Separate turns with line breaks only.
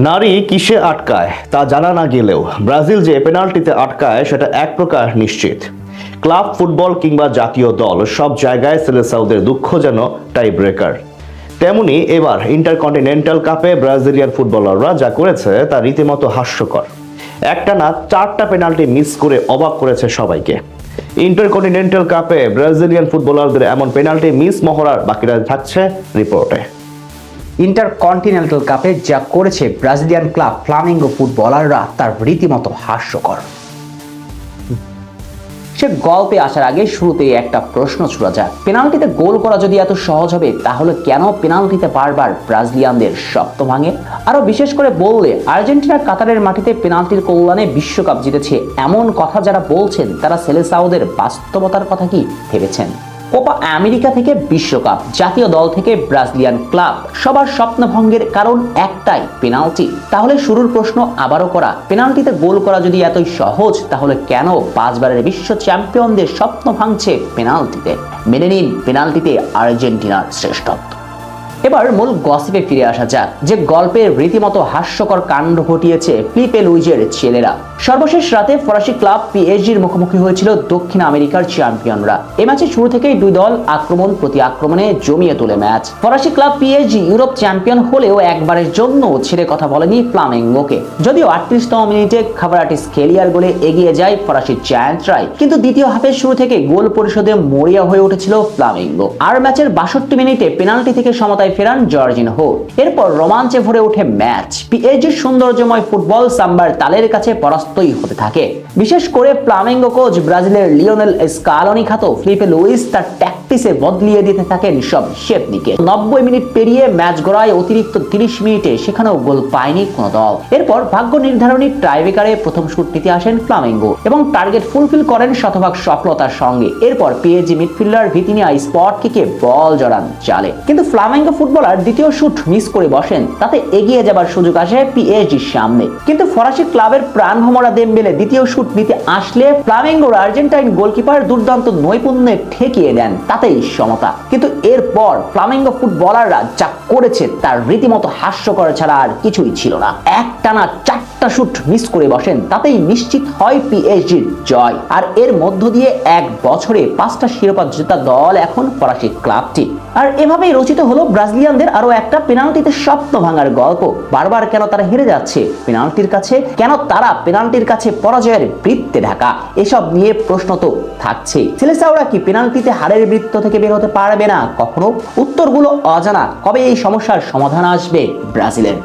নারী কিসে আটকায় তা জানা না গেলেও ব্রাজিল যে পেনাল্টিতে আটকায় সেটা এক প্রকার নিশ্চিত। ক্লাব ফুটবল কিংবা জাতীয় দল সব জায়গায় সেলেসাওদের দুঃখ যেন টাই ব্রেকার। তেমনি এবার ইন্টারকন্টিনেন্টাল কাপে ব্রাজিলিয়ান ফুটবলাররা যা করেছে তা রীতিমতো হাস্যকর। একটানা 4টা পেনাল্টি মিস করে অবাক করেছে সবাইকে। ইন্টারকন্টিনেন্টাল কাপে ব্রাজিলিয়ান ফুটবলারদের এমন পেনাল্টি মিস মহড়ার বাকিরা থাকছে রিপোর্টে।
ইন্টারকন্টিনেন্টাল কাপে যা করেছে ব্রাজিলিয়ান ক্লাব ফ্লামিঙ্গো ফুটবলাররা তার রীতিমতো হাস্যকর। সে গল্পে আসার আগে শুরুতেই একটা প্রশ্ন ছুড়া যায়, পেনাল্টিতে গোল করা যদি এত সহজ হবে তাহলে কেন পেনাল্টিতে বারবার ব্রাজিলিয়ানদের স্বপ্ন ভাঙে? আরো বিশেষ করে বললে আর্জেন্টিনা কাতারের মাটিতে পেনাল্টির কল্যাণে বিশ্বকাপ জিতেছে এমন কথা যারা বলছেন তারা সেলেসাওদের বাস্তবতার কথা কি ভেবেছেন? কোপা আমেরিকা থেকে বিশ্বকাপ, জাতীয় দল থেকে ব্রাজিলিয়ান ক্লাব, সবার স্বপ্নভঙ্গের কারণ একটাই, পেনাল্টি। তাহলে শুরুর প্রশ্ন আবারও করা, পেনাল্টিতে গোল করা যদি এতই সহজ তাহলে কেন 5 বারের বিশ্ব চ্যাম্পিয়নদের স্বপ্ন ভাঙছে পেনাল্টিতে? মেনে নিন পেনাল্টিতে আর্জেন্টিনার শ্রেষ্ঠত্ব। এবার মূল গসিপে ফিরে আসা যাক, যে গল্পের রীতিমতো হাস্যকর কাণ্ড ঘটিয়েছে ফিলিপে লুইজের ছেলেরা। সর্বশেষ রাতে ফরাসি ক্লাব পিএসজির মুখোমুখি হয়েছিল দক্ষিণ আমেরিকার চ্যাম্পিয়নরা। এই ম্যাচে শুরু থেকেই দুই দল আক্রমণ প্রতি আক্রমণে জমিয়ে তোলে ম্যাচ। ফরাসি ক্লাব পিএসজি ইউরোপ চ্যাম্পিয়ন হলেও একবারের জন্য ছেড়ে কথা বলেনি ফ্লামেঙ্গোকে। যদিও 38তম মিনিটে খাভারাটিস খেলিয়ার গোলে এগিয়ে যায় ফরাসি জায়ান্টরাই, কিন্তু দ্বিতীয় হাফের শুরু থেকে গোল পরিশোধে মরিয়া হয়ে উঠেছিল ফ্লামেঙ্গো। আর ম্যাচের 62 মিনিটে পেনাল্টি থেকে সমতায় ফেরান জর্জিনহো। এরপর রোমাঞ্চে ভরে ওঠে ম্যাচ। পিএসজির সৌন্দর্যময় ফুটবল সাম্বার তালের কাছে পরাস্তই হতে থাকে। বিশেষ করে ফ্লামেঙ্গো কোচ ব্রাজিলের লিওনেল স্কালোনি খ্যাত ফিলিপে লুইস তার ট্যাকটিসে বদলিয়ে দিতে থাকেন সব শেপনিকে। 90 মিনিট পেরিয়ে ম্যাচ গড়ায় অতিরিক্ত 30 মিনিটে, সেখানেও গোল পায়নি কোনো দল। এরপর ভাগ্য নির্ধারণী টাইব্রেকারে প্রথম শুট নিতে আসেন ফ্লামেঙ্গো এবং টার্গেট ফুলফিল করেন শতভাগ সফলতার সঙ্গে। এরপর পিএসজি মিডফিল্ডার ভিতিনিয়া স্পট কিকে বল জড়ান জালে, কিন্তু ফ্লামেঙ্গো ফুটবলার দ্বিতীয় শুট মিস করে বসেন। তাতে এগিয়ে যাবার সুযোগ আসে পিএসজির সামনে, কিন্তু ফরাসি ক্লাবের প্রাণভোমরা দেমবেলে দ্বিতীয় শুট নিতে আসলে ফ্লামেঙ্গোর আর্জেন্টাইন গোলকিপার দুর্দান্ত নৈপুণ্যে ঠেকিয়ে দেন, তাতেই সমতা। কিন্তু এরপর ফ্লামেঙ্গো ফুটবলাররা যা করেছে তার রীতিমতো হাস্যকর ছাড়া আর কিছুই ছিল না। একটানা 4টা শুট মিস করে বসেন, তাতেই নিশ্চিত হয় পিএসজির জয়। আর এর মধ্য দিয়ে 1 বছরে 5টা শিরোপা জেতা দল এখন ফরাসি ক্লাবটি। আর এভাবেই রচিত হলো ব্রাজিলিয়ানদের আরো একটা পেনাল্টিতে স্বপ্ন ভাঙার গল্প। বারবার কেন তারা হেরে যাচ্ছে পেনাল্টির কাছে, কেন তারা পেনাল্টির কাছে পরাজয়ের বৃত্তে ঢাকা, এসব নিয়ে প্রশ্ন তো থাকছে। সেলেসাওরা কি পেনাল্টিতে হারের বৃত্ত থেকে বের হতে পারবে না কখনো? উত্তরগুলো অজানা। কবে এই সমস্যার সমাধান আসবে ব্রাজিলের?